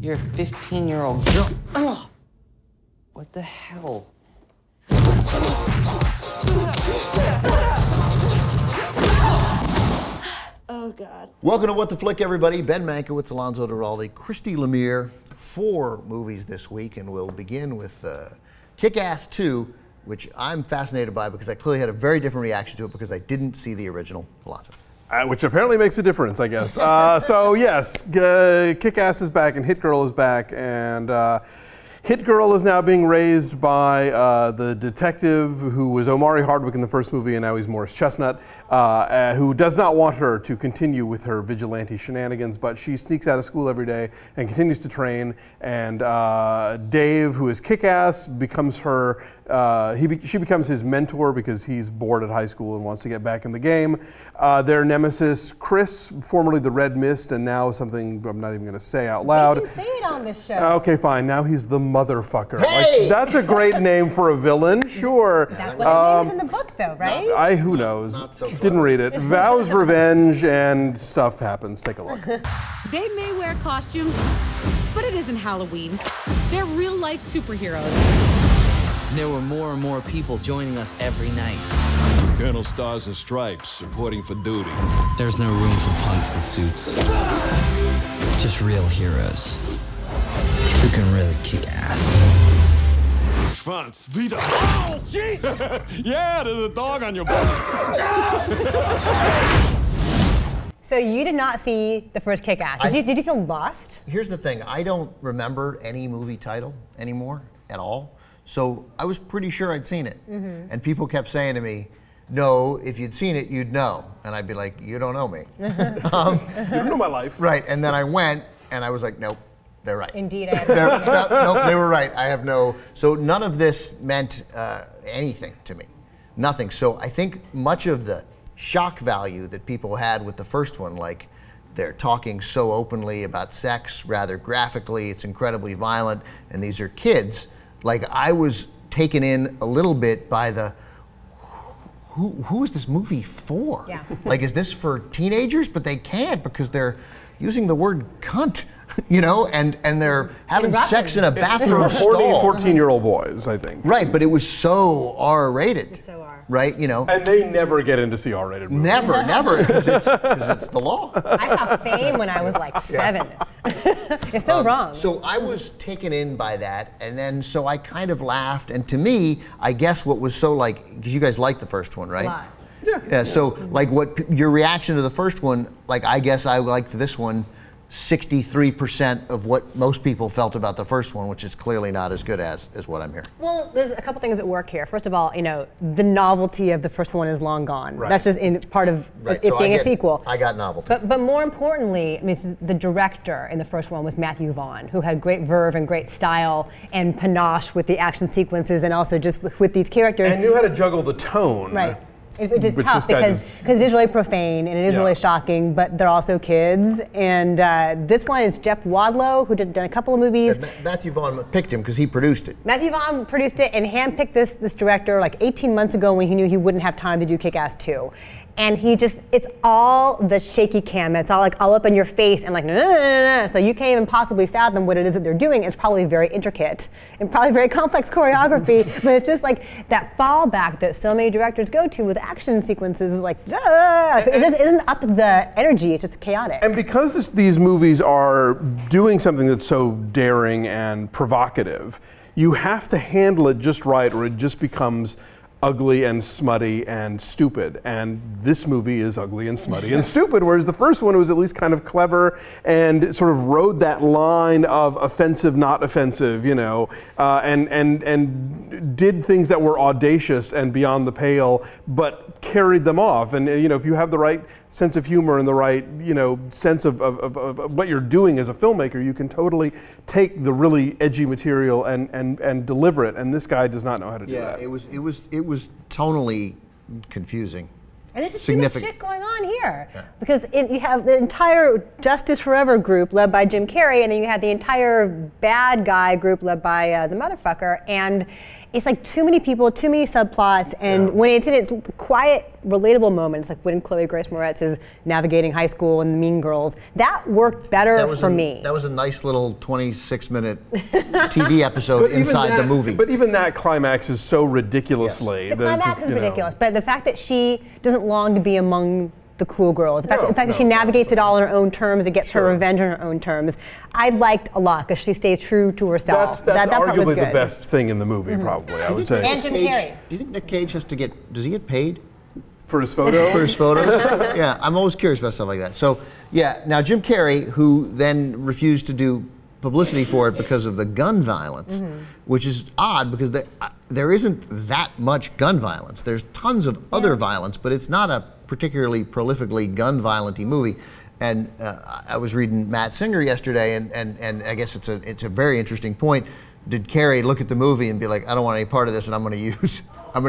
You're a 15-year-old girl. Ugh. What the hell? Oh, God. Welcome to What the Flick, everybody. Ben Mankiewicz, Alonso, Duralde, Christy, Lemire. 4 movies this week, and we'll begin with Kick-Ass 2, which I'm fascinated by because I clearly had a very different reaction to it because I didn't see the original. Alonso. Which apparently makes a difference, I guess. So yes, Kick-Ass is back and Hit Girl is back, and Hit Girl is now being raised by the detective who was Omari Hardwick in the first movie, and now he's Morris Chestnut, who does not want her to continue with her vigilante shenanigans, but she sneaks out of school every day and continues to train, and Dave, who is Kick-Ass, becomes her, she becomes his mentor because he's bored at high school and wants to get back in the game. Their nemesis, Chris, formerly the Red Mist, and now something I'm not even going to say out loud. You can say it on this show. Okay, fine. Now he's the motherfucker. Hey! Like, that's a great name for a villain, sure. That's what his name is in the book, though, right? Who knows? Not so Didn't read it. Vows revenge and stuff happens. Take a look. They may wear costumes, but it isn't Halloween. They're real-life superheroes. There were more and more people joining us every night. Colonel Stars and Stripes, reporting for duty. There's no room for punks in suits. Just real heroes who can really kick ass. Schwanz, wieder. Oh, Jesus! Yeah, there's a dog on your butt. So you did not see the first Kick-Ass. Did you feel lost? Here's the thing. I don't remember any movie title anymore at all. So I was pretty sure I'd seen it. Mm-hmm. And people kept saying to me, no, if you'd seen it, you'd know. And I'd be like, you don't know me. You don't know my life. Right, and then I went, and I was like, nope, they're right. Indeed, I have Nope, they were right. I have no, so none of this meant anything to me. Nothing. So I think much of the shock value that people had with the first one, like they're talking so openly about sex, rather graphically, it's incredibly violent, and these are kids. Like, I was taken in a little bit by the, who is this movie for? Yeah. Like, is this for teenagers? But they can't because they're using the word cunt, you know, and they're having sex in a bathroom stall. 14-year-old boys, I think. Right, but it was so R-rated. It's so R. Right, you know. And they never get into see R-rated movies. Never, because it's the law. I saw Fame when I was like 7. It's so wrong. So I was taken in by that, and then so I kind of laughed, and to me, I guess what was so like, because you guys liked the first one, right? A lot. Yeah, so like your reaction to the first one, like I guess I liked this one 63% of what most people felt about the first one, which is clearly not as good as what I'm hearing. Well, there's a couple things at work here. First of all, you know, the novelty of the first one is long gone. Right. That's just part of it so being a sequel. I got novelty. But more importantly, I mean, the director in the first one was Matthew Vaughn, who had great verve and great style and panache with the action sequences and also just with these characters. And knew how to juggle the tone. Right. Which is tough because it is really profane and it is really shocking, but they're also kids. And this one is Jeff Wadlow, who done a couple of movies. Matthew Vaughn picked him because he produced it. Matthew Vaughn produced it and handpicked this director like 18 months ago when he knew he wouldn't have time to do Kick-Ass 2. And it's all the shaky cam. It's all up in your face and like, no. So you can't even possibly fathom what it is that they're doing. It's probably very intricate and probably very complex choreography, but it's just like that fallback that so many directors go to with action sequences is like, it just isn't up the energy, it's just chaotic. And because these movies are doing something that's so daring and provocative, you have to handle it just right or it just becomes ugly and smutty and stupid, and this movie is ugly and smutty and stupid, whereas the first one was at least kind of clever and sort of rode that line of offensive, not offensive, you know, and did things that were audacious and beyond the pale, but carried them off. And you know, if you have the right sense of humor and the right, you know, sense of what you're doing as a filmmaker, you can totally take the really edgy material and deliver it. And this guy does not know how to do that. Yeah, it was tonally confusing. And there's just too much shit going on here. Yeah. Because you have the entire Justice Forever group led by Jim Carrey, and then you have the entire bad guy group led by the motherfucker. And it's like too many people, too many subplots, and when it's in its quiet, relatable moments, like when Chloë Grace Moretz is navigating high school and the Mean Girls, that worked better for me. That was a nice little 26-minute TV episode inside the movie. But even that climax is so ridiculously. The climax is ridiculous, but the fact that she doesn't long to be among the cool girls, the fact that she navigates it all on her own terms and gets her revenge on her own terms, I liked a lot because she stays true to herself. That's that part was arguably good. the best thing in the movie, probably, I would say. And Jim Carrey. Do you think Nick Cage has to does he get paid? For his photo? For his photos? Yeah, I'm always curious about stuff like that. So, yeah, now Jim Carrey, who then refused to do publicity for it because of the gun violence, which is odd because there isn't that much gun violence. There's tons of other violence, but it's not a particularly prolifically gun violent-y movie. And I was reading Matt Singer yesterday, and I guess it's a very interesting point. Did Carrey look at the movie and be like, I don't want any part of this, and I'm going to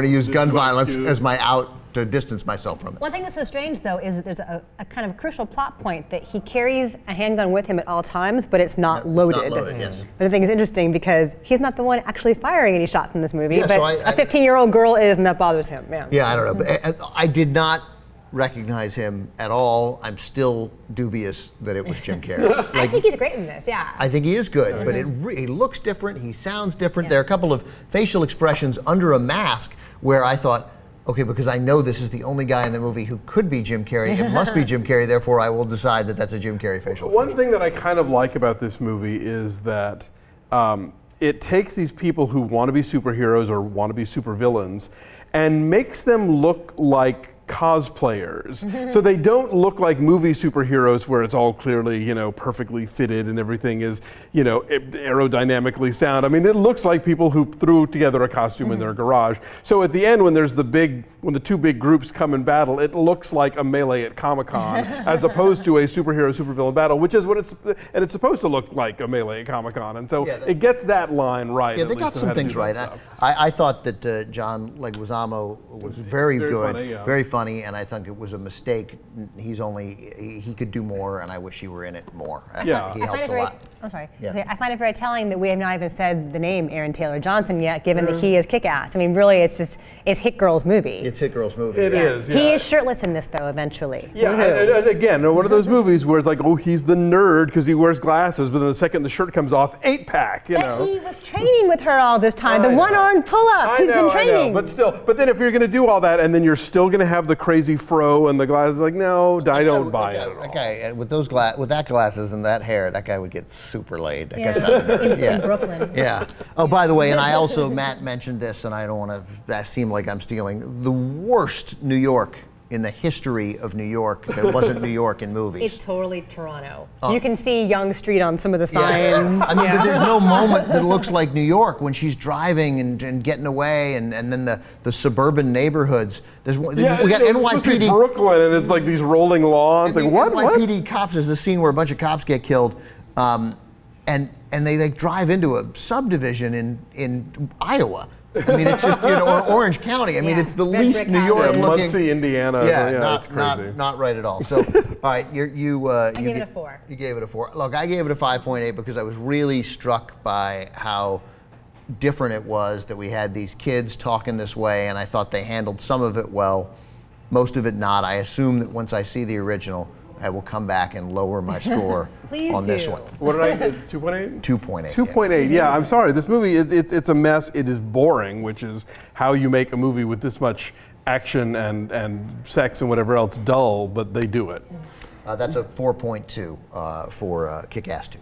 use gun violence as my out to distance myself from it? One thing that's so strange, though, is that there's a kind of crucial plot point that he carries a handgun with him at all times, but it's not loaded. Not loaded, yes. But I think it's interesting because he's not the one actually firing any shots in this movie, Yeah, but so a 15-year-old girl is, and that bothers him. Yeah, I don't know. But I did not recognize him at all. I'm still dubious that it was Jim Carrey. I think he's great in this, yeah. I think he is good, but he looks different, he sounds different. There are a couple of facial expressions under a mask where I thought, okay, because I know this is the only guy in the movie who could be Jim Carrey, it must be Jim Carrey, therefore I will decide that that's a Jim Carrey facial expression. One thing that I kind of like about this movie is that it takes these people who want to be superheroes or want to be supervillains and makes them look like cosplayers. So they don't look like movie superheroes where it's all clearly, perfectly fitted and everything is, aerodynamically sound. I mean, it looks like people who threw together a costume in their garage. So at the end, when the two big groups come in battle, it looks like a melee at Comic-Con as opposed to a superhero-supervillain battle, which is what it's supposed to look like a melee at Comic-Con. And so it gets that line right. Yeah, they got some things right. I thought that John Leguizamo was very good, funny, very funny, and I think it was a mistake. He could do more, and I wish he were in it more. Yeah. He helped a lot. I'm sorry. Yeah. I find it very telling that we have not even said the name Aaron Taylor Johnson yet, given that he is Kick-Ass. I mean, really, it's Hit Girl's movie. It's Hit Girl's movie. It is. Yeah. He is shirtless in this, though, eventually. Yeah, and again, one of those movies where it's like, oh, he's the nerd because he wears glasses, but then the second the shirt comes off, 8-pack, But he was training with her all this time. The one-armed pull-ups. He's been training. But then if you're going to do all that and then you're still going to have the crazy fro and the glasses, like, no, I don't buy it at all. Okay, with that glasses and that hair, that guy would get super laid. That guy's not a nerd. In Brooklyn. Yeah. Oh, by the way, and I also, Matt mentioned this, and I don't want to seem like I'm stealing, the worst New York in the history of New York that wasn't New York in movies. It's totally Toronto. You can see Young Street on some of the signs. Yeah. I mean, but there's no moment that looks like New York when she's driving and getting away, and then the suburban neighborhoods. We got NYPD. Brooklyn, and it's like these rolling lawns. Like, what? NYPD cops, there's a scene where a bunch of cops get killed, and they drive into a subdivision in Iowa. I mean, it's just, or Orange County. I mean, it's the least New York looking. Muncie, Indiana. Yeah, it's crazy. Not right at all. So, all right, I gave it a 4. You gave it a 4. Look, I gave it a 5.8 because I was really struck by how different it was that we had these kids talking this way, and I thought they handled some of it well, most of it not. I assume that once I see the original, I will come back and lower my score on this one. What did I get? 2.8? 2.8. 2.8. Yeah, I'm sorry. This movie, it's a mess. It is boring, which is how you make a movie with this much action and sex and whatever else dull, but they do it. That's a 4.2 for Kick-Ass 2.